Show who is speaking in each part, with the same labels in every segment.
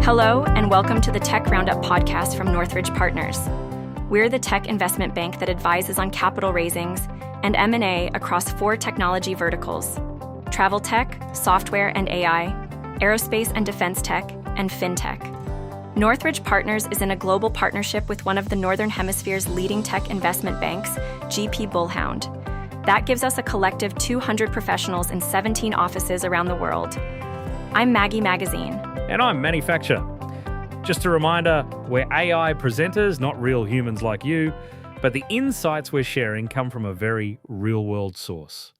Speaker 1: Hello, and welcome to the Tech Roundup podcast from Northridge Partners. We're the tech investment bank that advises on capital raisings and M&A across 4 technology verticals: travel tech, software and AI, aerospace and defense tech, and fintech. Northridge Partners is in a global partnership with one of the Northern Hemisphere's leading tech investment banks, GP Bullhound. That gives us a collective 200 professionals in 17 offices around the world. I'm Maggie Magazine.
Speaker 2: And I'm Manny Facture. Just a reminder, we're AI presenters, not real humans like you, but the insights we're sharing come from a very real-world source.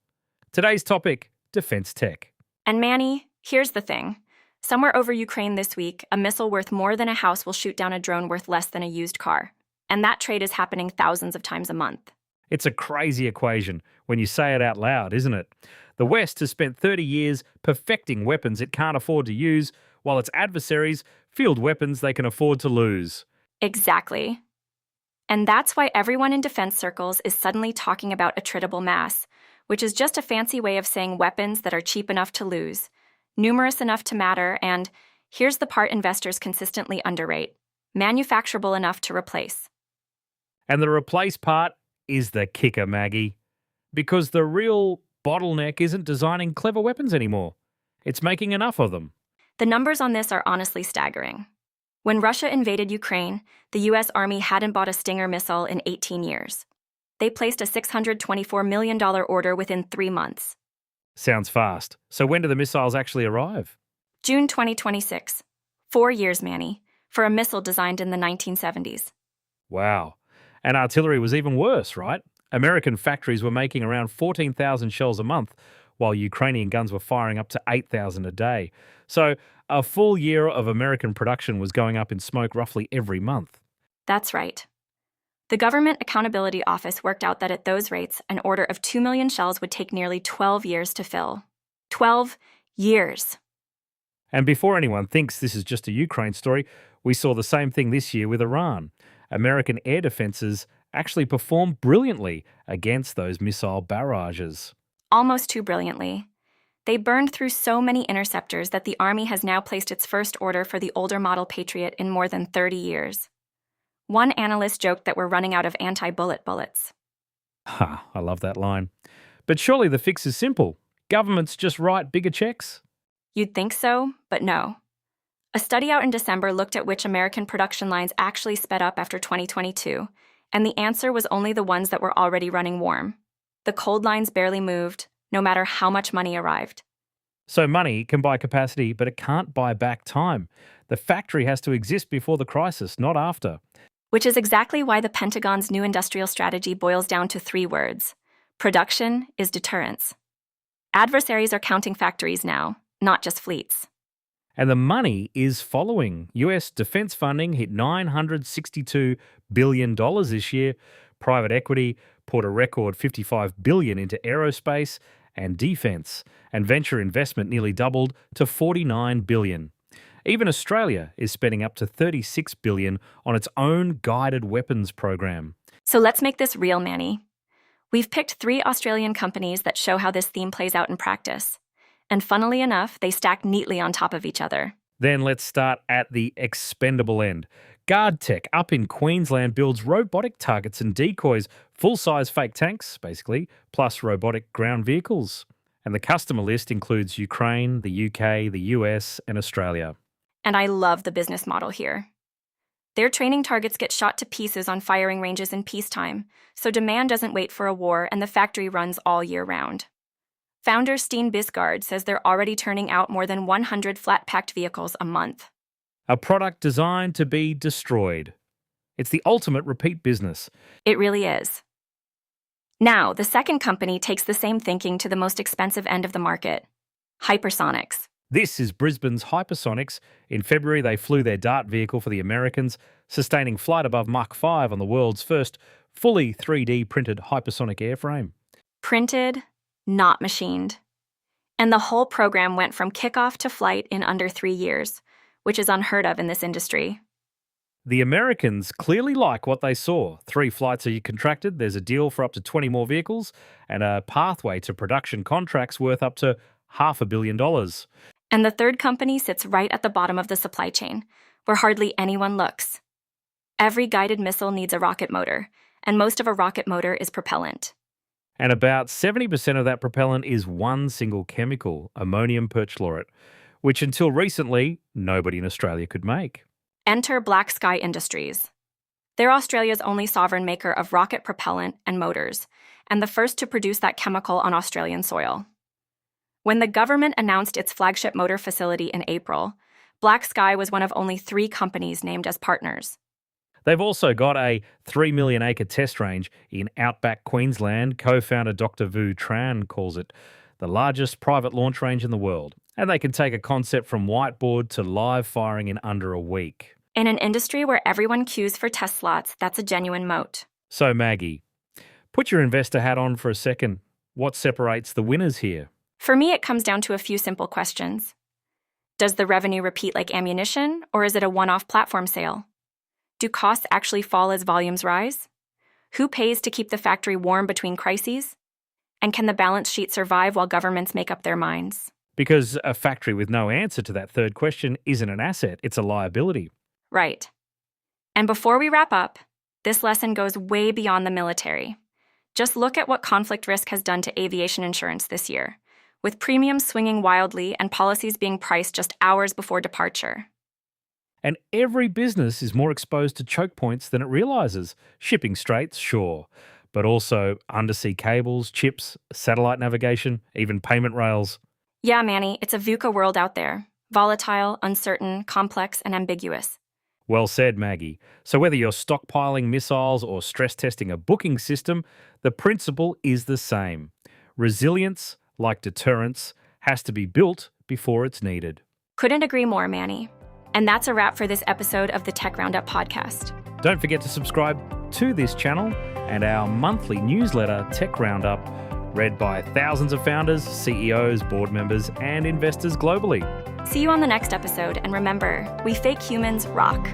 Speaker 2: Today's topic, defense tech.
Speaker 1: And Manny, here's the thing. Somewhere over Ukraine this week, a missile worth more than a house will shoot down a drone worth less than a used car. And that trade is happening thousands of times a month.
Speaker 2: It's a crazy equation when you say it out loud, isn't it? The West has spent 30 years perfecting weapons it can't afford to use, while its adversaries field weapons they can afford to lose.
Speaker 1: Exactly. And that's why everyone in defense circles is suddenly talking about attritable mass, which is just a fancy way of saying weapons that are cheap enough to lose, numerous enough to matter, and here's the part investors consistently underrate: manufacturable enough to replace.
Speaker 2: And the replace part is the kicker, Maggie. Because the real bottleneck isn't designing clever weapons anymore. It's making enough of them.
Speaker 1: The numbers on this are honestly staggering. When Russia invaded Ukraine, the U.S. Army hadn't bought a Stinger missile in 18 years. They placed a $624 million order within 3 months.
Speaker 2: Sounds fast. So when do the missiles actually arrive?
Speaker 1: June 2026. 4 years, Manny, for a missile designed in the 1970s.
Speaker 2: Wow. And artillery was even worse, right? American factories were making around 14,000 shells a month, while Ukrainian guns were firing up to 8,000 a day. So a full year of American production was going up in smoke roughly every month.
Speaker 1: That's right. The Government Accountability Office worked out that at those rates, an order of 2 million shells would take nearly 12 years to fill. 12 years.
Speaker 2: And before anyone thinks this is just a Ukraine story, we saw the same thing this year with Iran. American air defenses actually performed brilliantly against those missile barrages.
Speaker 1: Almost too brilliantly. They burned through so many interceptors that the Army has now placed its first order for the older model Patriot in more than 30 years. One analyst joked that we're running out of anti-bullet bullets.
Speaker 2: Ha, I love that line. But surely the fix is simple. Governments just write bigger checks.
Speaker 1: You'd think so, but no. A study out in December looked at which American production lines actually sped up after 2022, and the answer was only the ones that were already running warm. The cold lines barely moved, no matter how much money arrived.
Speaker 2: So money can buy capacity, but it can't buy back time. The factory has to exist before the crisis, not after.
Speaker 1: Which is exactly why the Pentagon's new industrial strategy boils down to 3 words. Production is deterrence. Adversaries are counting factories now, not just fleets.
Speaker 2: And the money is following. US defense funding hit $962 billion this year. Private equity poured a record $55 billion into aerospace and defense, and venture investment nearly doubled to $49 billion. Even Australia is spending up to $36 billion on its own guided weapons program.
Speaker 1: So let's make this real, Manny. We've picked 3 Australian companies that show how this theme plays out in practice. And funnily enough, they stack neatly on top of each other.
Speaker 2: Then let's start at the expendable end. GaardTech up in Queensland builds robotic targets and decoys, full-size fake tanks, basically, plus robotic ground vehicles. And the customer list includes Ukraine, the UK, the US, and Australia.
Speaker 1: And I love the business model here. Their training targets get shot to pieces on firing ranges in peacetime, so demand doesn't wait for a war and the factory runs all year round. Founder Steen Bisgaard says they're already turning out more than 100 flat-packed vehicles a month.
Speaker 2: A product designed to be destroyed. It's the ultimate repeat business.
Speaker 1: It really is. Now, the second company takes the same thinking to the most expensive end of the market: Hypersonix.
Speaker 2: This is Brisbane's Hypersonix. In February, they flew their DART vehicle for the Americans, sustaining flight above Mach 5 on the world's first fully 3D printed hypersonic airframe.
Speaker 1: Printed, not machined. And the whole program went from kickoff to flight in under 3 years, which is unheard of in this industry.
Speaker 2: The Americans clearly like what they saw. 3 flights are contracted, there's a deal for up to 20 more vehicles, and a pathway to production contracts worth up to $500 million.
Speaker 1: And the third company sits right at the bottom of the supply chain, where hardly anyone looks. Every guided missile needs a rocket motor, and most of a rocket motor is propellant.
Speaker 2: And about 70% of that propellant is one single chemical, ammonium perchlorate, which until recently, nobody in Australia could make.
Speaker 1: Enter Black Sky Industries. They're Australia's only sovereign maker of rocket propellant and motors, and the first to produce that chemical on Australian soil. When the government announced its flagship motor facility in April, Black Sky was one of only 3 companies named as partners.
Speaker 2: They've also got a 3 million acre test range in outback Queensland. Co-founder Dr. Vu Tran calls it the largest private launch range in the world. And they can take a concept from whiteboard to live firing in under a week.
Speaker 1: In an industry where everyone queues for test slots, that's a genuine moat.
Speaker 2: So Maggie, put your investor hat on for a second. What separates the winners here?
Speaker 1: For me, it comes down to a few simple questions. Does the revenue repeat like ammunition, or is it a one-off platform sale? Do costs actually fall as volumes rise? Who pays to keep the factory warm between crises? And can the balance sheet survive while governments make up their minds?
Speaker 2: Because a factory with no answer to that third question isn't an asset, it's a liability.
Speaker 1: Right. And before we wrap up, this lesson goes way beyond the military. Just look at what conflict risk has done to aviation insurance this year, with premiums swinging wildly and policies being priced just hours before departure.
Speaker 2: And every business is more exposed to choke points than it realizes. Shipping straits, sure, but also undersea cables, chips, satellite navigation, even payment rails.
Speaker 1: Yeah, Manny, it's a VUCA world out there. Volatile, uncertain, complex, and ambiguous.
Speaker 2: Well said, Maggie. So whether you're stockpiling missiles or stress testing a booking system, the principle is the same. Resilience, like deterrence, has to be built before it's needed.
Speaker 1: Couldn't agree more, Manny. And that's a wrap for this episode of the Tech Roundup podcast.
Speaker 2: Don't forget to subscribe to this channel and our monthly newsletter, Tech Roundup, read by thousands of founders, CEOs, board members, and investors globally.
Speaker 1: See you on the next episode, and remember, we fake humans rock.